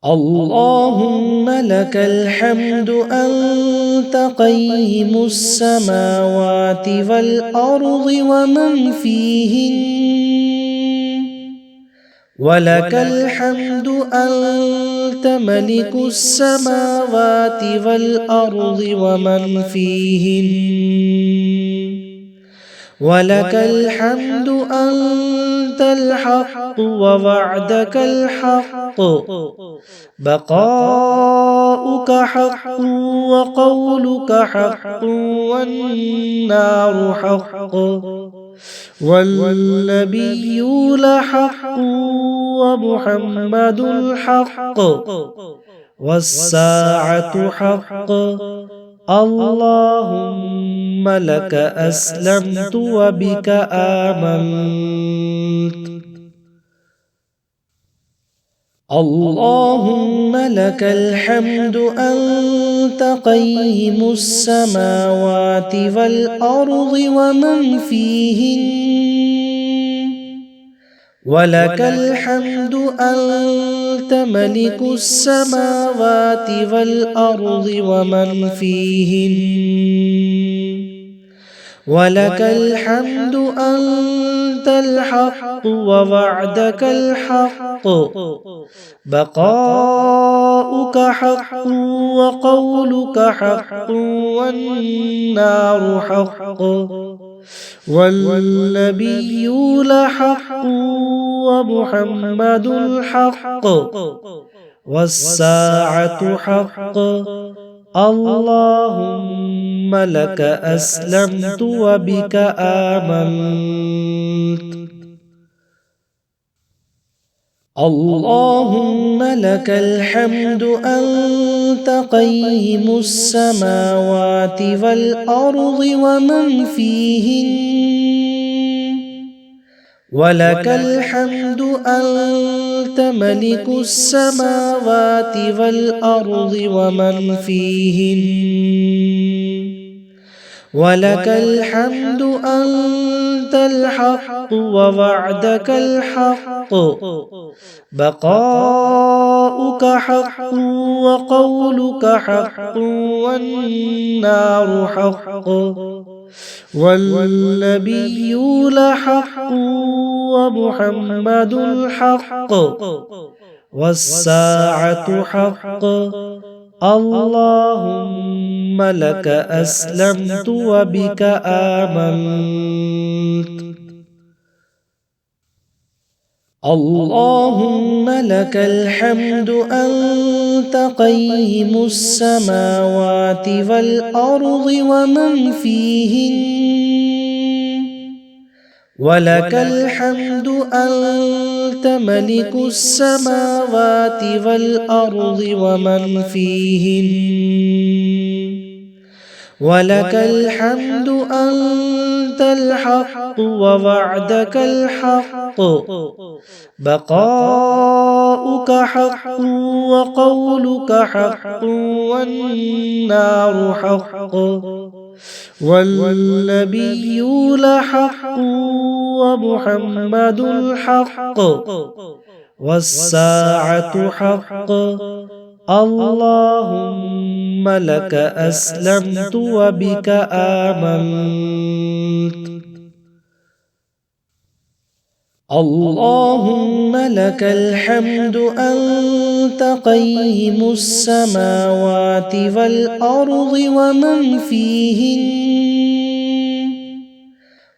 اللهم لك الحمد أنت قيم السماوات والأرض ومن فيهن، ولك الحمد أنت ملك السماوات والأرض ومن فيهن، ولك الحمد أنت الحق ووعدك الحق، بقاؤك حق وقولك حق والنار حق والنبيون حق ومحمد حق والساعة حق. اللهم لك أسلمت وبك آمنت. اللهم لك الحمد أنت قيم السماوات والأرض ومن فيهن، ولك الحمد أنت ملك السماوات والأرض ومن فيهن، ولك الحمد أنت الحق ووعدك الحق، بقاؤك حق وقولك حق والنار حق والنبيون حق ومحمد حق والساعة حق. اللهم لك أسلمت وبك آمنت. اللهم لك الحمد أنت قيم السماوات والأرض ومن فيهن، ولك الحمد أنت ملك السماوات والأرض ومن فيهن، ولك الحمد أنت الحق ووعدك الحق، بقاؤك حق وقولك حق والنار حق والنبيون حق ومحمد حق والساعة حق. اللهم لك أسلمت وبك آمنت. اللهم لك الحمد أنت قيم السماوات والأرض ومن فيهن، ولك الحمد أنت ملك السماوات والأرض ومن فيهن، ولك الحمد أنت الحق ووعدك الحق، بقاؤك حق وقولك حق والنار حق والنبيون حق ومحمد حق والساعة حق. اللهم لك أسلمت وبك آمنت. اللهم لك الحمد أنت قيم السماوات والأرض ومن فيهن،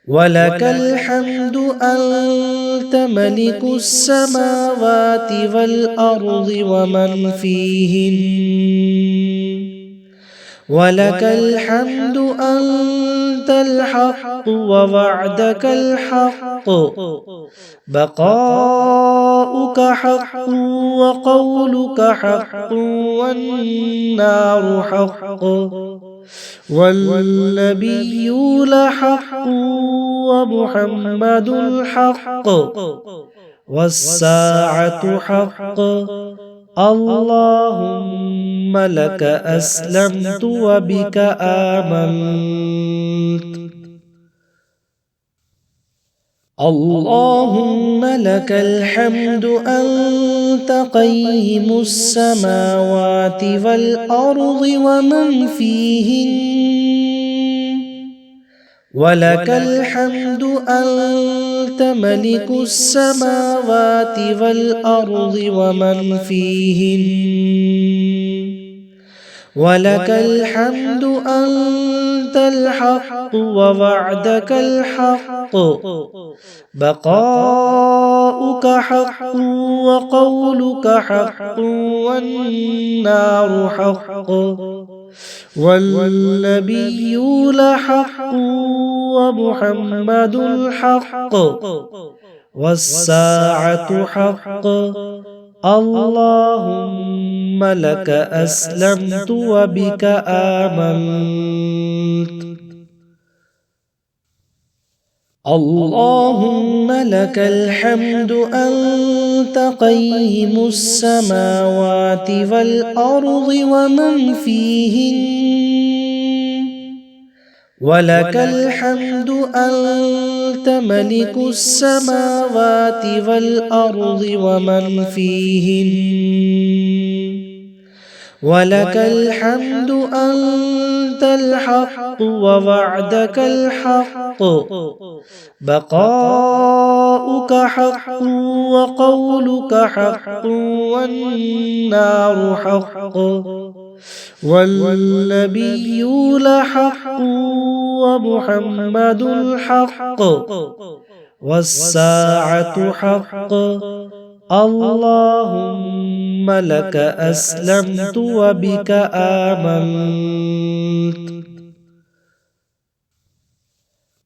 ولك الحمد أنت ملك السماوات والأرض ومن فيهن، ولك الحمد أنت الحق ووعدك الحق، بقاؤك حق وقولك حق والنار حق والنبيون حق ومحمد حق والساعة حق. اللهم لك أسلمت وبك آمنت. اللهم لك الحمد أنت قيم السماوات والأرض ومن فيهن ولك الحمد أنت ملك السماوات والأرض ومن فيهن ولك الحمد أنت الحق ووعدك الحق بقاؤك حق وقولك حق والنار حق والنبيون حق ومحمد حق والساعة حق اللهم لك أسلمت وبك آمنت اللهم لك الحمد أنت قيم السماوات والأرض ومن فيهن ولك الحمد أنت ملك السماوات والأرض ومن فيهن ولك الحمد أنت الحق ووعدك الحق بقاؤك حق وقولك حق والنار حق والنبيون حق ومحمد حق والساعة حق اللهم لك أسلمت وبك آمنت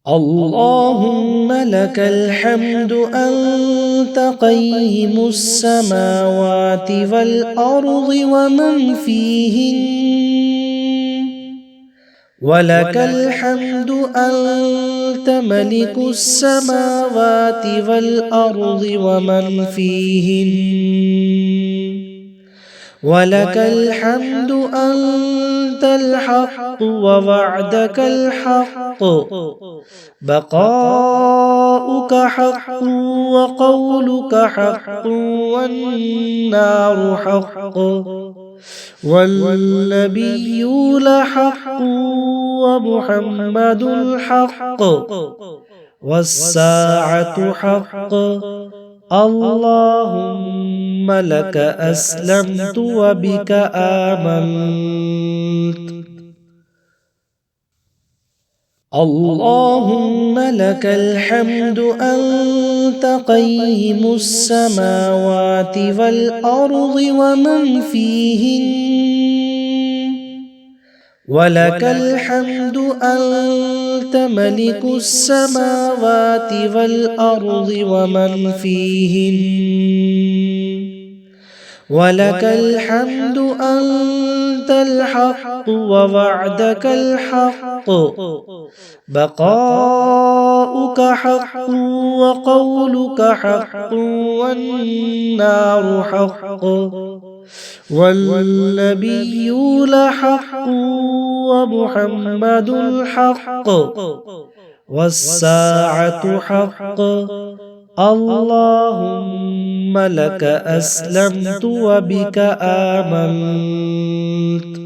اللهم لك الحمد أنت قيم السماوات والأرض ومن فيهن ولك الحمد أنت ملك السماوات والأرض ومن فيهن ولك الحمد أنت الحق ووعدك الحق بقاؤك حق وقولك حق والنار حق والنبيون حق ومحمد حق والساعة حق اللهم لك أسلمت وبك آمنت اللهم لك الحمد أنت قيم السماوات والأرض ومن فيهن ولك الحمد أنت ملك السماوات والأرض ومن فيهن ولك الحمد أنت الحق ووعدك الحق بقاؤك حق وقولك حق والنار حق والنبيون حق ومحمد حق والساعة حق اللهم لك أسلمت وبك آمنت